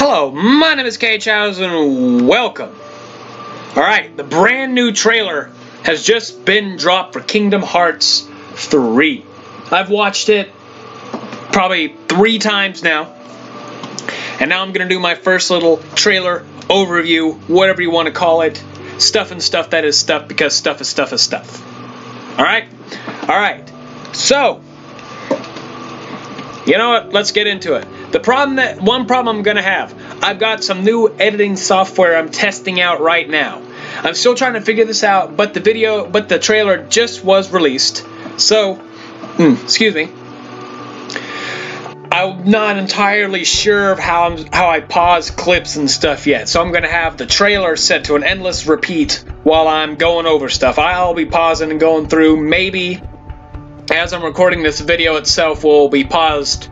Hello, my name is KChows and welcome. Alright, the brand new trailer has just been dropped for Kingdom Hearts 3. I've watched it probably 3 times now. And now I'm going to do my first little trailer overview, whatever you want to call it. Stuff and stuff that is stuff, because stuff is stuff is stuff. Alright? Alright. So, you know what? Let's get into it. One problem I'm gonna have. I've got some new editing software I'm testing out right now. I'm still trying to figure this out, but the trailer just was released. So, excuse me. I'm not entirely sure of how I pause clips and stuff yet. So I'm gonna have the trailer set to an endless repeat while I'm going over stuff. I'll be pausing and going through. Maybe as I'm recording this video itself will be pausing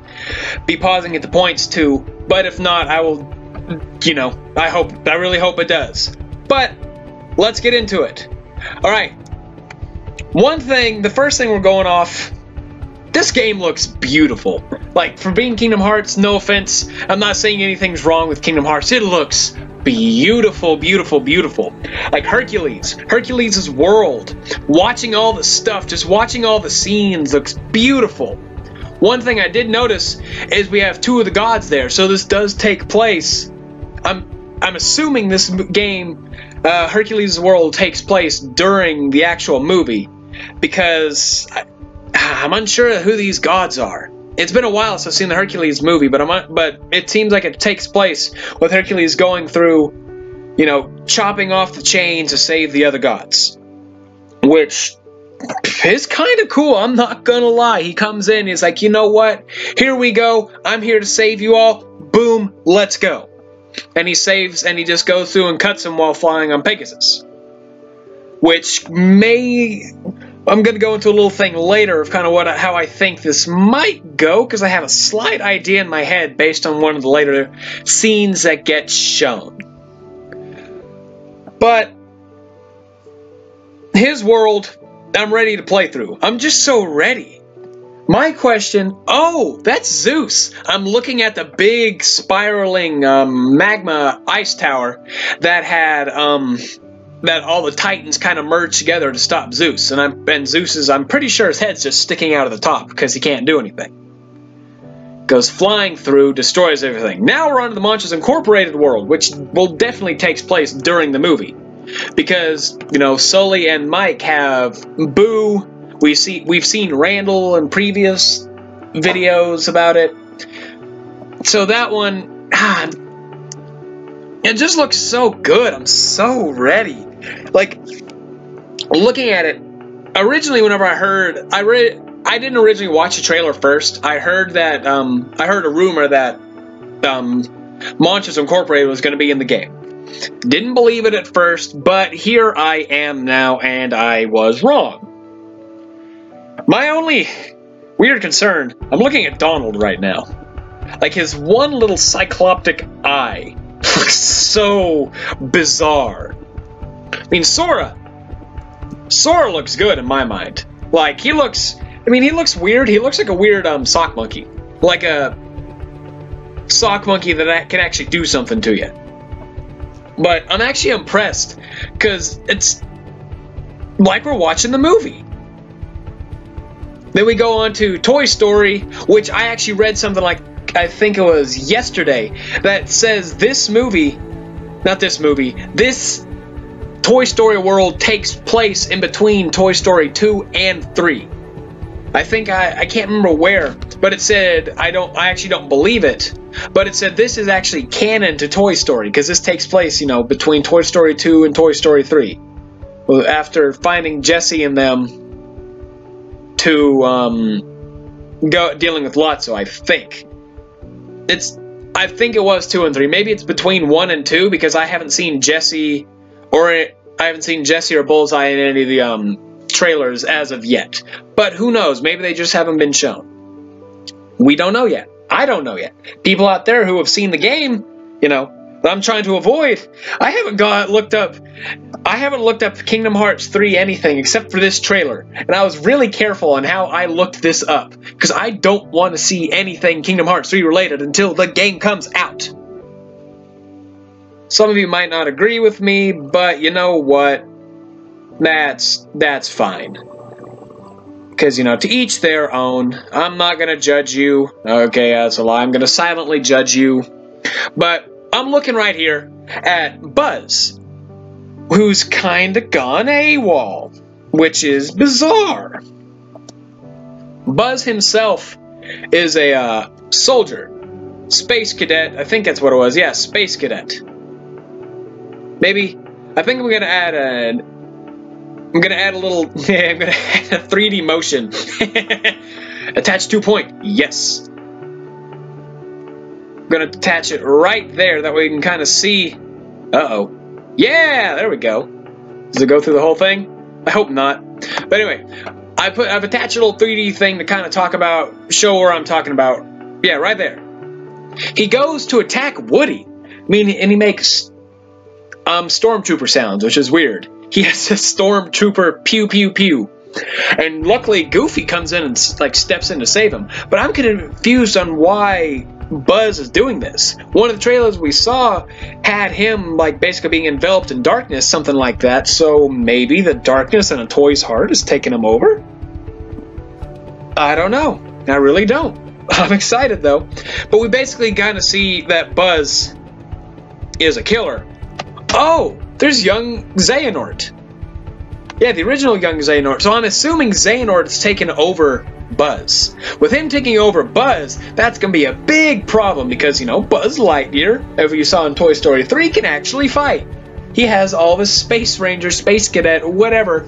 at the points too, but if not, I will, I really hope it does. But let's get into it. Alright, the first thing we're going off, this game looks beautiful. Like, for being Kingdom Hearts, no offense, I'm not saying anything's wrong with Kingdom Hearts, it looks beautiful, beautiful, beautiful. Like Hercules' world, watching all the stuff, just watching all the scenes looks beautiful. One thing I did notice is we have 2 of the gods there, so this does take place. I'm assuming this game, Hercules' world, takes place during the actual movie, because I'm unsure who these gods are. It's been a while since I've seen the Hercules movie, but it seems like it takes place with Hercules going through, chopping off the chains to save the other gods, which is kind of cool. I'm not gonna lie. He comes in, he's like, you know what? Here we go. I'm here to save you all. Boom, let's go. And he saves, and he just goes through and cuts him while flying on Pegasus, which I'm going to go into a little thing later of kind of how I think this might go, because I have a slight idea in my head based on one of the later scenes that get shown. But his world, I'm ready to play through. I'm just so ready. My question, oh, that's Zeus. I'm looking at the big spiraling magma ice tower that had that all the Titans kind of merged together to stop Zeus. And Zeus I'm pretty sure his head's just sticking out of the top because he can't do anything. Goes flying through, destroys everything. Now we're on to the Monsters Incorporated world, which will definitely take place during the movie. Because, Sully and Mike have Boo. We've seen Randall in previous videos about it. So that one, it just looks so good. I'm so ready. Like, looking at it, originally whenever I didn't originally watch the trailer first. I heard a rumor that Monsters Incorporated was going to be in the game. Didn't believe it at first, but here I am now, and I was wrong. My only weird concern, I'm looking at Donald right now. Like, his one little cycloptic eye looks so bizarre. I mean, Sora looks good in my mind. Like, he looks weird. He looks like a weird sock monkey. Like a sock monkey that can actually do something to you. But I'm actually impressed, because it's like we're watching the movie. Then we go on to Toy Story, which I actually read something like, I think it was yesterday, that says this Toy Story world takes place in between Toy Story 2 and 3. I think I can't remember where, but it said, I actually don't believe it, but it said this is actually canon to Toy Story, because this takes place, between Toy Story 2 and Toy Story 3. After finding Jessie and them to dealing with Lotso, I think. I think it was 2 and 3. Maybe it's between 1 and 2, because I haven't seen Jessie or Bullseye in any of the trailers as of yet. But who knows? Maybe they just haven't been shown. We don't know yet. I don't know yet. People out there who have seen the game, that I'm trying to avoid. I haven't looked up Kingdom Hearts 3 anything except for this trailer. And I was really careful on how I looked this up, because I don't want to see anything Kingdom Hearts 3 related until the game comes out. Some of you might not agree with me, but you know what? That's fine. Because, you know, to each their own. I'm not going to judge you. Okay, that's a lie. I'm going to silently judge you. But I'm looking right here at Buzz, who's kind of gone AWOL, which is bizarre. Buzz himself is a soldier, space cadet. I think that's what it was. Yeah, space cadet. Maybe. I think I'm gonna add a. I'm gonna add a little. Yeah, I'm gonna add a 3D motion. Attach 2 point. Yes. I'm gonna attach it right there. That way we can kind of see. Uh-oh. Yeah, there we go. Does it go through the whole thing? I hope not. But anyway, I've attached a little 3D thing to kind of talk about, show where I'm talking about. Yeah, right there. He goes to attack Woody. And he makes stormtrooper sounds, which is weird. He has a stormtrooper pew pew pew. And luckily Goofy comes in and like steps in to save him. But I'm confused on why Buzz is doing this. One of the trailers we saw had him like basically being enveloped in darkness, something like that. So maybe the darkness in a toy's heart is taking him over? I don't know. I really don't. I'm excited though. But we basically kind of see that Buzz is a killer. Oh, there's young Xehanort. Yeah, the original young Xehanort. So I'm assuming Xehanort's taken over Buzz. With him taking over Buzz, that's going to be a big problem because, you know, Buzz Lightyear, as you saw in Toy Story 3, can actually fight. He has all this Space Ranger, Space Cadet, whatever,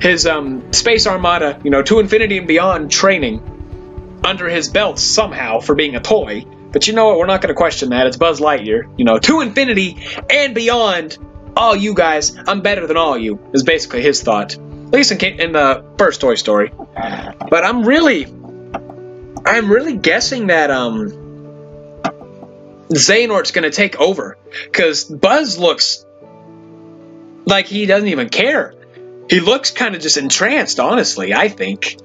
his Space Armada, you know, to infinity and beyond training under his belt somehow for being a toy. But you know what? We're not going to question that. It's Buzz Lightyear. You know, to infinity and beyond. All you guys, I'm better than all you, is basically his thought. At least in the first Toy Story. But I'm really guessing that Xehanort's gonna take over. Because Buzz looks like he doesn't even care. He looks kind of just entranced, honestly, I think.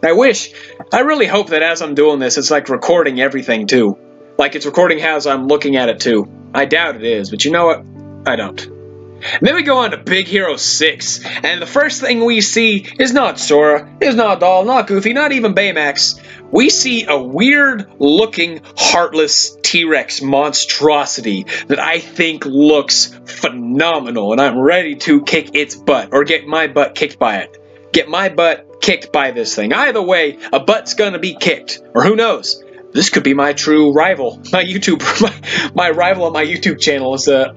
I really hope that as I'm doing this, it's like recording everything too. Like it's recording as I'm looking at it too. I doubt it is, but you know what? I don't. And then we go on to Big Hero 6, and the first thing we see is not Sora, is not Doll, not Goofy, not even Baymax. We see a weird-looking, heartless T-Rex monstrosity that I think looks phenomenal, and I'm ready to kick its butt, or get my butt kicked by it. Get my butt kicked by this thing. Either way, a butt's gonna be kicked, or who knows? This could be my true rival. My rival on my YouTube channel is a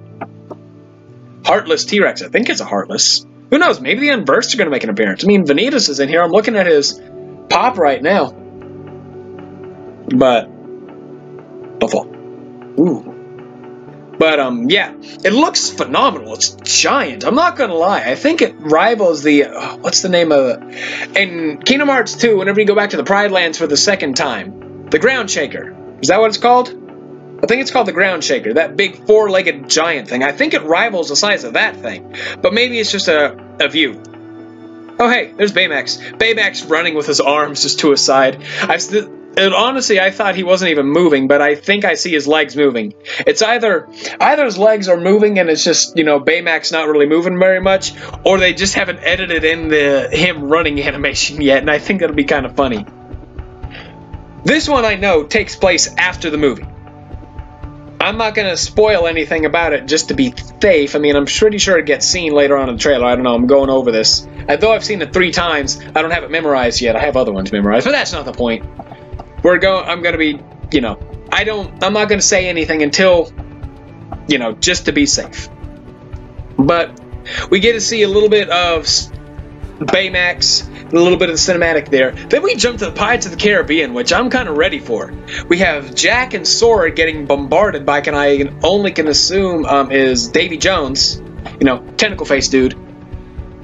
Heartless T-Rex. I think it's a Heartless. Who knows? Maybe the Unversed are going to make an appearance. I mean, Vanitas is in here. I'm looking at his pop right now. But ooh. But, yeah. It looks phenomenal. It's giant. I'm not going to lie. I think it rivals the... what's the name of it? In Kingdom Hearts 2, whenever you go back to the Pride Lands for the second time, the Ground Shaker. Is that what it's called? I think it's called the Ground Shaker, that big four-legged giant thing. I think it rivals the size of that thing, but maybe it's just a view. Oh, hey, there's Baymax. Baymax running with his arms just to his side. Honestly, I thought he wasn't even moving, but I think I see his legs moving. It's either his legs are moving and it's just, you know, Baymax not really moving very much, or they just haven't edited in the him running animation yet, and I think that'll be kind of funny. This one I know takes place after the movie. I'm not going to spoil anything about it just to be safe. I mean, I'm pretty sure it gets seen later on in the trailer. I don't know. I'm going over this. Though I've seen it 3 times, I don't have it memorized yet. I have other ones memorized, but that's not the point. I'm going to be, you know, I'm not going to say anything until, you know, just to be safe. But we get to see a little bit of Baymax, a little bit of the cinematic there. Then we jump to the Pirates of the Caribbean, which I'm kind of ready for. We have Jack and Sora getting bombarded by, I only can assume, is Davy Jones, you know, tentacle face dude.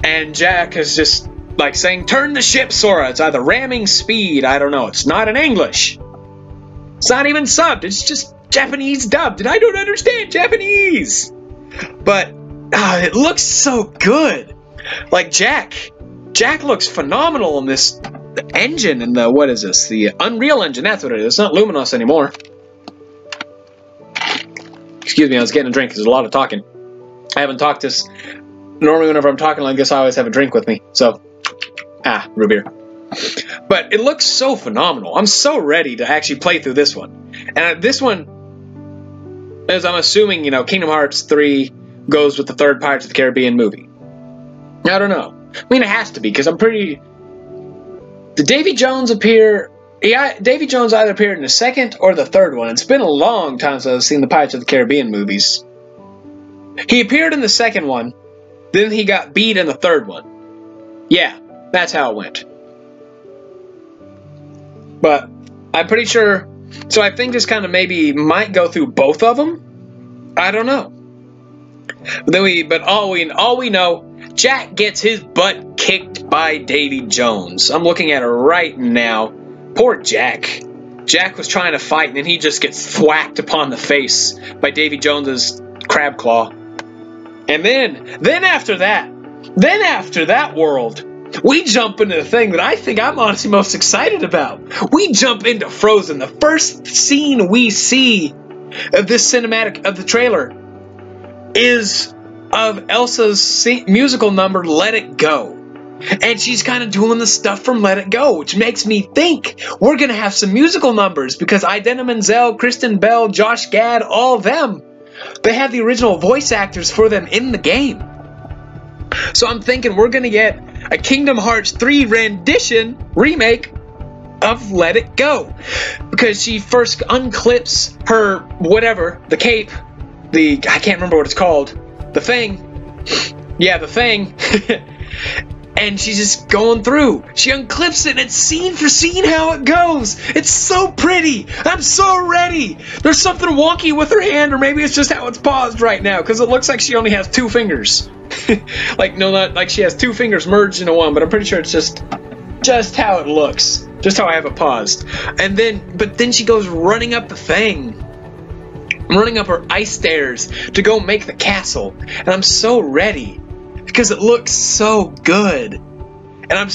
And Jack is just like saying, "Turn the ship, Sora." It's either ramming speed, I don't know. It's not in English. It's not even subbed. It's just Japanese dubbed, and I don't understand Japanese. But it looks so good. Like Jack looks phenomenal in this engine, and what is this? The Unreal Engine, that's what it is. It's not Luminos anymore. Excuse me, I was getting a drink. There's a lot of talking. I haven't talked this. Normally, whenever I'm talking like this, I always have a drink with me. So, root beer. But it looks so phenomenal. I'm so ready to actually play through this one. And this one, as I'm assuming, you know, Kingdom Hearts 3 goes with the third Pirates of the Caribbean movie. I don't know. I mean, it has to be, because I'm pretty... Did Davy Jones appear... Yeah, Davy Jones either appeared in the second or the third one. It's been a long time since I've seen the Pirates of the Caribbean movies. He appeared in the second one, then he got beat in the third one. Yeah, that's how it went. But I'm pretty sure... So I think this kind of maybe might go through both of them. I don't know. But all we know, Jack gets his butt kicked by Davy Jones. I'm looking at it right now. Poor Jack. Jack was trying to fight, and then he just gets thwacked upon the face by Davy Jones's crab claw. And then after that world, we jump into the thing that I think I'm honestly most excited about. We jump into Frozen. The first scene we see of this cinematic, of the trailer, is of Elsa's musical number, Let It Go. And she's kind of doing the stuff from Let It Go, which makes me think we're going to have some musical numbers, because Idina Menzel, Kristen Bell, Josh Gad, all of them, they have the original voice actors for them in the game. So I'm thinking we're going to get a Kingdom Hearts 3 remake of Let It Go. Because she first unclips her, whatever, the cape, I can't remember what it's called, the thing. Yeah, the thing. And she's just going through. She unclips it, and it's scene for scene how it goes. It's so pretty. I'm so ready. There's something wonky with her hand, or maybe it's just how it's paused right now, because it looks like she only has 2 fingers. Not like she has 2 fingers merged into one, but I'm pretty sure it's just how it looks. Just how I have it paused. But then she goes running up the thing. Running up her ice stairs to go make the castle. And I'm so ready. Because it looks so good. And I'm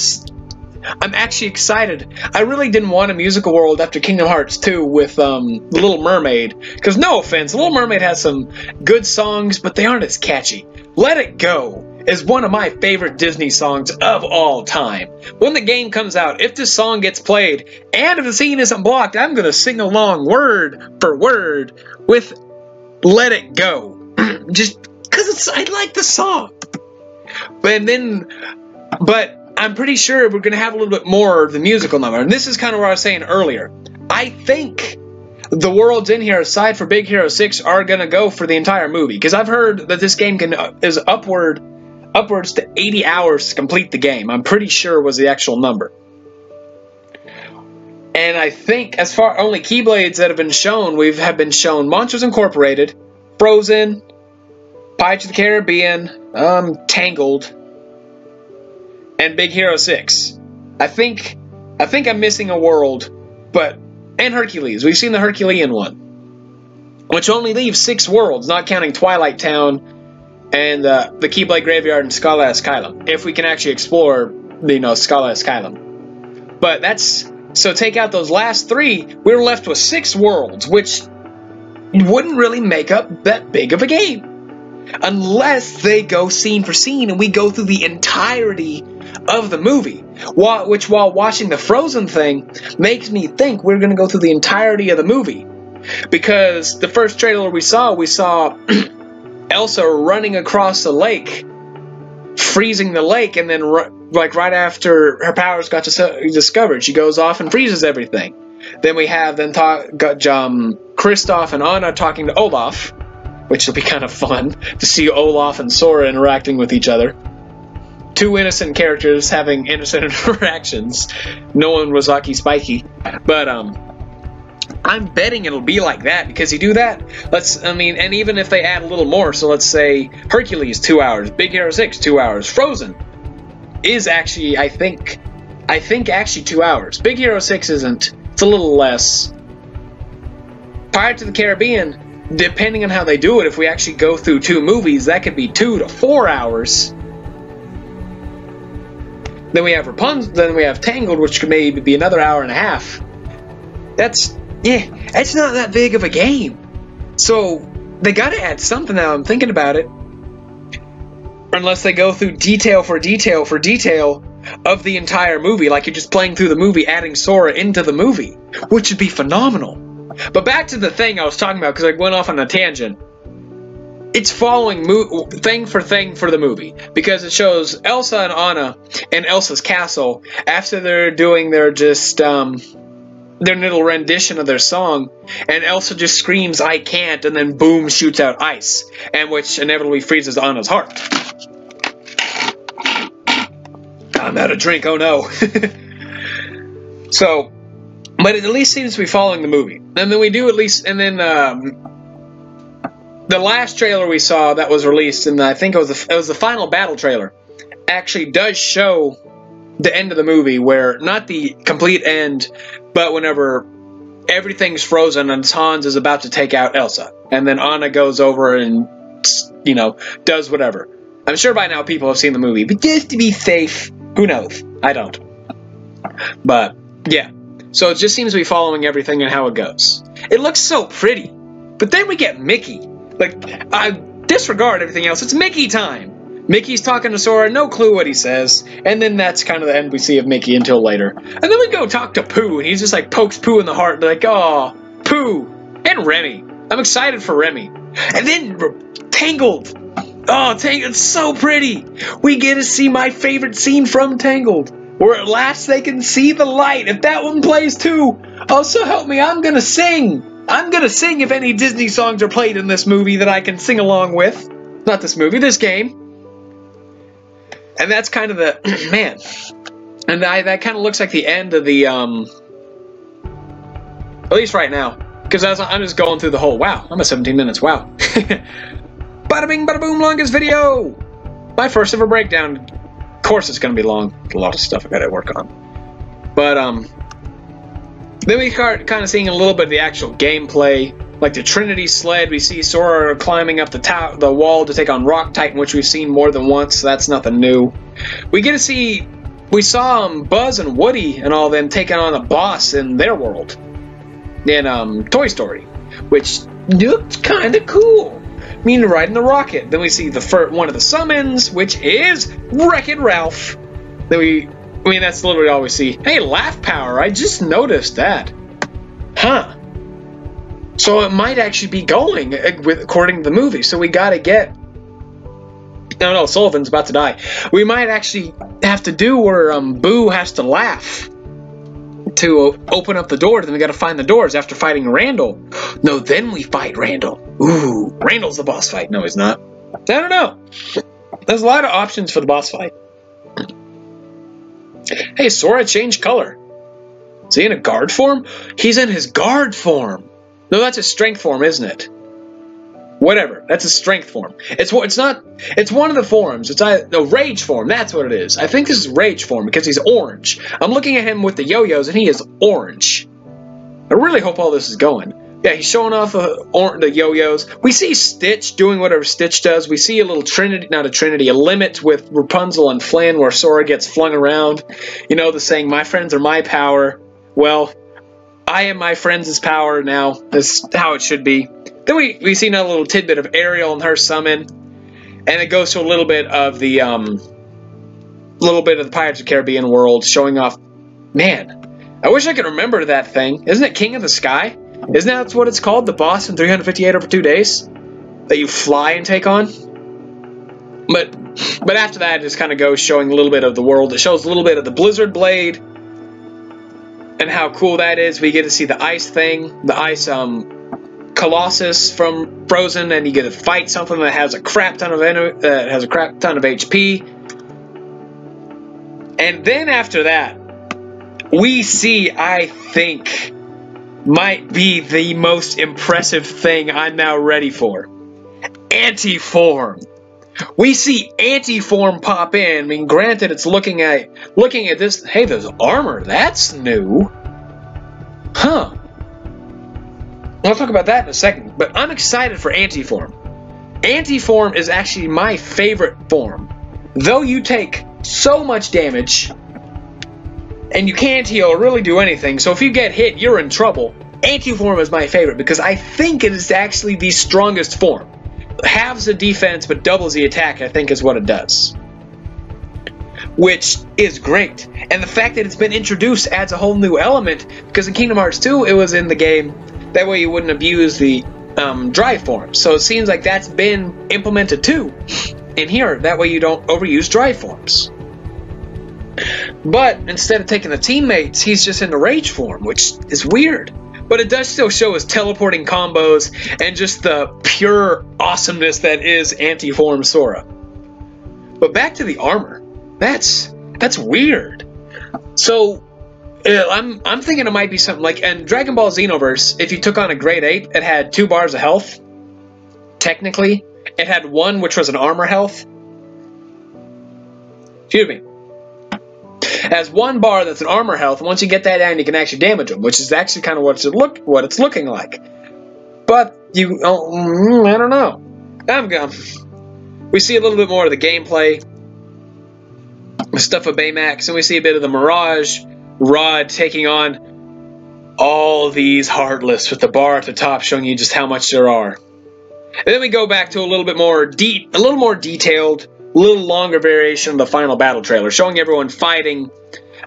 actually excited. I really didn't want a musical world after Kingdom Hearts 2 with The Little Mermaid. Because no offense, Little Mermaid has some good songs, but they aren't as catchy. Let It Go is one of my favorite Disney songs of all time. When the game comes out, if this song gets played, and if the scene isn't blocked, I'm going to sing along word for word with Let It Go. Just because I like the song. But I'm pretty sure we're going to have a little bit more of the musical number. And this is kind of what I was saying earlier. I think the worlds in here, aside for Big Hero 6, are going to go for the entire movie. Because I've heard that this game is upwards to 80 hours to complete the game. I'm pretty sure was the actual number. And I think as far only Keyblades that have been shown, have been shown Monsters Incorporated, Frozen, Pirates of the Caribbean, Tangled, and Big Hero 6. I think I'm missing a world, and Hercules. We've seen the Herculean one, which only leaves 6 worlds, not counting Twilight Town and the Keyblade Graveyard and Scala Asylum, if we can actually explore, Scala Asylum. But so take out those last 3, we're left with 6 worlds, which wouldn't really make up that big of a game. Unless they go scene for scene and we go through the entirety of the movie. Which, while watching the Frozen thing, makes me think we're going to go through the entirety of the movie. Because the first trailer we saw Elsa running across the lake, freezing the lake, and then right after her powers got discovered, she goes off and freezes everything. Then we have Kristoff and Anna talking to Olaf, which will be kind of fun to see Olaf and Sora interacting with each other. 2 innocent characters having innocent interactions. No one was Lucky Spiky. But I'm betting it'll be like that, because you do that, and even if they add a little more, so let's say Hercules 2 hours, Big Hero 6 2 hours, Frozen is actually, I think actually 2 hours. Big Hero 6 isn't. It's a little less. Pirates of the Caribbean, depending on how they do it, if we actually go through 2 movies, that could be 2 to 4 hours. Then we have Rapunzel, then we have Tangled, which could maybe be another hour and a half. It's not that big of a game. So they gotta add something now. I'm thinking about it. Unless they go through detail for detail for detail of the entire movie, like you're just playing through the movie, adding Sora into the movie, which would be phenomenal. But back to the thing I was talking about, because I went off on a tangent. It's following thing for the movie, because it shows Elsa and Anna in Elsa's castle after they're doing their their little rendition of their song, and Elsa just screams, "I can't," and then boom, shoots out ice, and which inevitably freezes Anna's heart. I'm out of drink, oh no. So, but it at least seems to be following the movie. And then we do at least, and then the last trailer we saw that was released, and I think it was the final battle trailer, actually does show the end of the movie, where, not the complete end, but whenever everything's frozen and Hans is about to take out Elsa, and then Anna goes over and, you know, does whatever. I'm sure by now people have seen the movie, but just to be safe, who knows? I don't. But, yeah. So it just seems to be following everything and how it goes. It looks so pretty, but then we get Mickey. Like, I disregard everything else. It's Mickey time. Mickey's talking to Sora, no clue what he says, and then that's kind of the end we see of Mickey until later. And then we go talk to Pooh, and he's just like pokes Pooh in the heart, and like, oh, Pooh, and Remy. I'm excited for Remy. And then Tangled. Oh, Tangled, it's so pretty. We get to see my favorite scene from Tangled, where at last they can see the light. If that one plays too, oh, so help me, I'm gonna sing. I'm gonna sing if any Disney songs are played in this movie that I can sing along with. Not this movie, this game. And that's kind of the, man, and that kind of looks like the end of the, at least right now, because I'm just going through the whole, wow, I'm at 17 minutes, wow. Bada bing, bada boom, longest video! My first ever breakdown. Of course it's going to be long, a lot of stuff I got to work on. But, then we start kind of seeing a little bit of the actual gameplay. Like the Trinity sled, we see Sora climbing up the wall to take on Rock Titan, which we've seen more than once, so that's nothing new. We saw Buzz and Woody and all them taking on a boss in their world. In Toy Story, which looked kind of cool. I mean, riding the rocket. Then we see one of the summons, which is Wreck-It Ralph. Then that's literally all we see. Hey, Laugh Power, I just noticed that. Huh. So it might actually be going, according to the movie. So we gotta get... No, Sullivan's about to die. We might actually have to do where Boo has to laugh to open up the door. Then we gotta find the doors after fighting Randall. No, then we fight Randall. Ooh, Randall's the boss fight. No, he's not. I don't know. There's a lot of options for the boss fight. Hey, Sora changed color. Is he in a guard form? He's in his guard form. No, that's a strength form, isn't it? Whatever. That's a strength form. It's one of the forms. It's a rage form. That's what it is. I think this is rage form because he's orange. I'm looking at him with the yo-yos and he is orange. I really hope all this is going. Yeah, he's showing off the yo-yos. We see Stitch doing whatever Stitch does. We see a little Trinity, not a Trinity, a limit with Rapunzel and Flynn where Sora gets flung around. You know, the saying, my friends are my power. Well, I am my friends' power now. That's how it should be. Then we see another little tidbit of Ariel and her summon. And it goes to a little bit of the Pirates of the Caribbean world showing off. Man, I wish I could remember that thing. Isn't it King of the Sky? Isn't that what it's called? The boss in 358 over 2 days? That you fly and take on? But after that, it just kind of goes showing a little bit of the world. It shows a little bit of the Blizzard Blade. And how cool that is. We get to see the ice thing. The ice Colossus from Frozen. And you get to fight something that has a crap ton of HP. And then after that, we see, I think, might be the most impressive thing I'm now ready for. Anti-Form. We see Anti-Form pop in. I mean, granted, it's looking at this. Hey, there's armor. That's new. Huh. I'll talk about that in a second. But I'm excited for Anti-Form. Anti-Form is actually my favorite form. Though you take so much damage, and you can't heal or really do anything, so if you get hit, you're in trouble. Anti-form is my favorite because I think it is actually the strongest form. Halves the defense but doubles the attack, I think, is what it does. Which is great. And the fact that it's been introduced adds a whole new element, because in Kingdom Hearts 2 it was in the game. That way you wouldn't abuse the dry form. So it seems like that's been implemented too in here. That way you don't overuse dry forms. But instead of taking the teammates, he's just in the rage form, which is weird. But it does still show his teleporting combos and just the pure awesomeness that is anti-form Sora. But back to the armor. That's weird. So I'm thinking it might be something like in Dragon Ball Xenoverse, if you took on a Great Ape, it had 2 bars of health. Technically, it had 1 which was an armor health. Excuse me. It has 1 bar that's an armor health, and once you get that down, you can actually damage them, which is actually kind of what it's looking like. But I don't know. We see a little bit more of the gameplay with stuff with Baymax, and we see a bit of the Mirage Rod taking on all these Heartless with the bar at the top showing you just how much there are. And then we go back to a little bit more detailed, a little longer variation of the final battle trailer, showing everyone fighting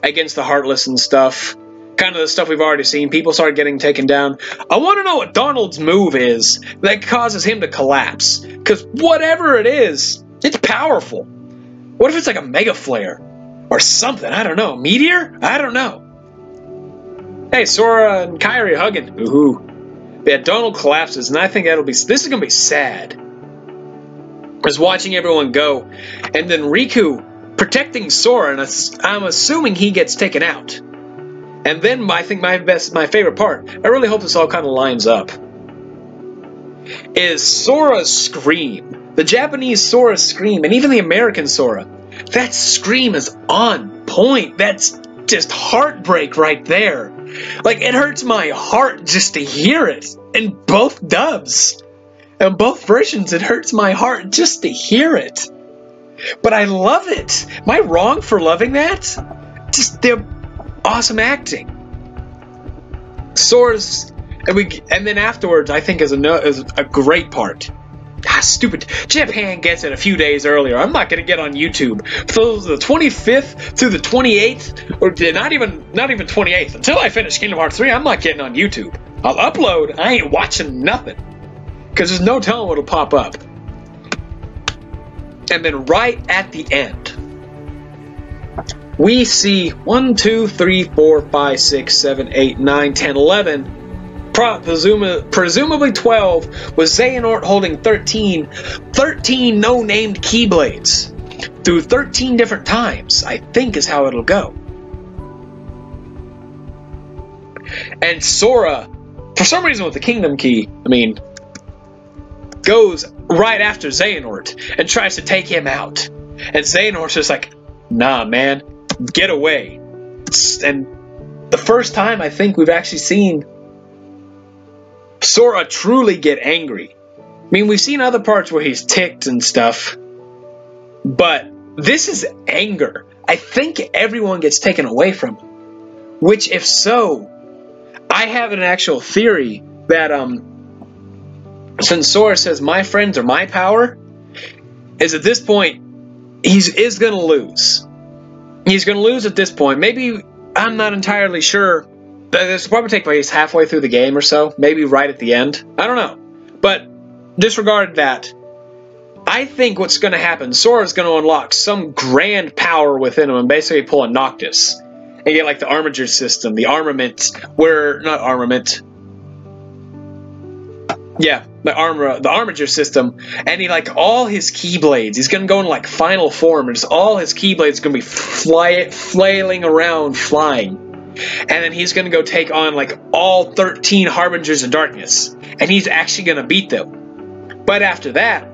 against the Heartless and stuff. Kind of the stuff we've already seen. People started getting taken down. I want to know what Donald's move is that causes him to collapse. Because whatever it is, it's powerful. What if it's like a Mega Flare? Or something, I don't know. Meteor? I don't know. Hey, Sora and Kairi hugging. Ooh. Yeah, Donald collapses, and I think this is going to be sad. Is watching everyone go, and then Riku protecting Sora, and I'm assuming he gets taken out. And then I think my favorite part, I really hope this all kind of lines up, is Sora's scream. The Japanese Sora scream, and even the American Sora. That scream is on point. That's just heartbreak right there. Like, it hurts my heart just to hear it in both dubs. In both versions, it hurts my heart just to hear it. But I love it. Am I wrong for loving that? Just the awesome acting. Sora's, and then afterwards, I think is a great part. Stupid. Japan gets it a few days earlier. I'm not going to get on YouTube. So the 25th through the 28th, or not even 28th. Until I finish Kingdom Hearts 3, I'm not getting on YouTube. I'll upload. I ain't watching nothing. Because there's no telling what'll pop up. And then right at the end, we see 1, 2, 3, 4, 5, 6, 7, 8, 9, 10, 11... presumably 12, with Xehanort holding 13 no-named Keyblades through 13 different times, I think is how it'll go. And Sora, for some reason with the Kingdom Key, goes right after Xehanort and tries to take him out. And Xehanort's just like, nah, man, get away. And the first time I think we've actually seen Sora truly get angry. We've seen other parts where he's ticked and stuff, but this is anger. I think everyone gets taken away from him. Which, if so, I have an actual theory that since Sora says my friends are my power, is at this point is going to lose. He's going to lose at this point. Maybe, I'm not entirely sure. This will probably take place halfway through the game or so, maybe right at the end. I don't know. But disregard that. I think what's going to happen, Sora's going to unlock some grand power within him and basically pull a Noctis. And get like the Armiger system, the armament, not armament. Yeah, the Armiger system. And he all his Keyblades. He's going to go in like final form, and just all his Keyblades are going to be flailing around, flying. And then he's going to go take on all 13 Harbingers of Darkness. And he's actually going to beat them. But after that,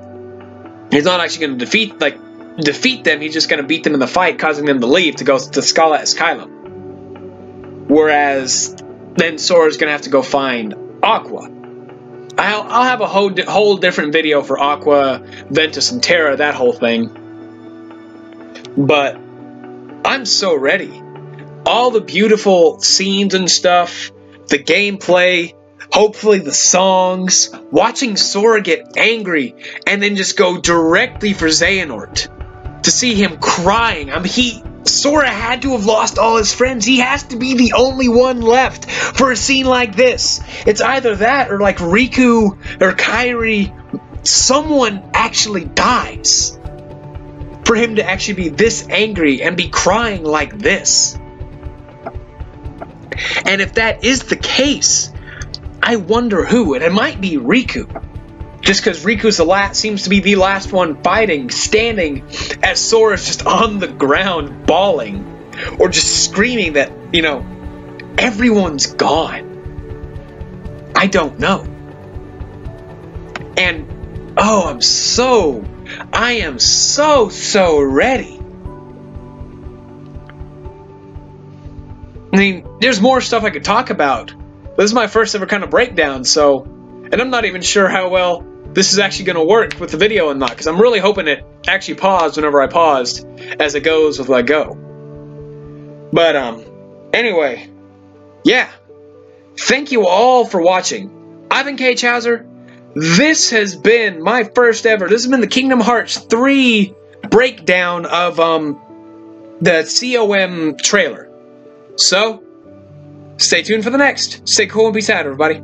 he's not actually going to defeat them. He's just going to beat them in the fight, causing them to leave to go to Scala Asylum. Whereas then Sora's going to have to go find Aqua. I'll have a whole different video for Aqua, Ventus, and Terra, that whole thing. But I'm so ready. All the beautiful scenes and stuff, the gameplay, hopefully the songs, watching Sora get angry and then just go directly for Xehanort. To see him crying. Sora had to have lost all his friends. He has to be the only one left for a scene like this. It's either that or like Riku or Kairi, someone actually dies for him to actually be this angry and be crying like this. And if that is the case, I wonder who. And it might be Riku. Just because Riku's seems to be the last one fighting, standing as Sora's just on the ground bawling. Or just screaming that, you know, everyone's gone. I don't know. And, oh, I am so ready. I mean, there's more stuff I could talk about. But this is my first ever kind of breakdown, so... And I'm not even sure how well this is actually going to work with the video and not, because I'm really hoping it actually paused whenever I paused, as it goes with Let Go. But, anyway, yeah. Thank you all for watching. I've been K. Chowser. This has been my first ever, this has been the Kingdom Hearts 3 breakdown of, the COM trailer. So, stay tuned for the next. Stay cool and be sad, everybody.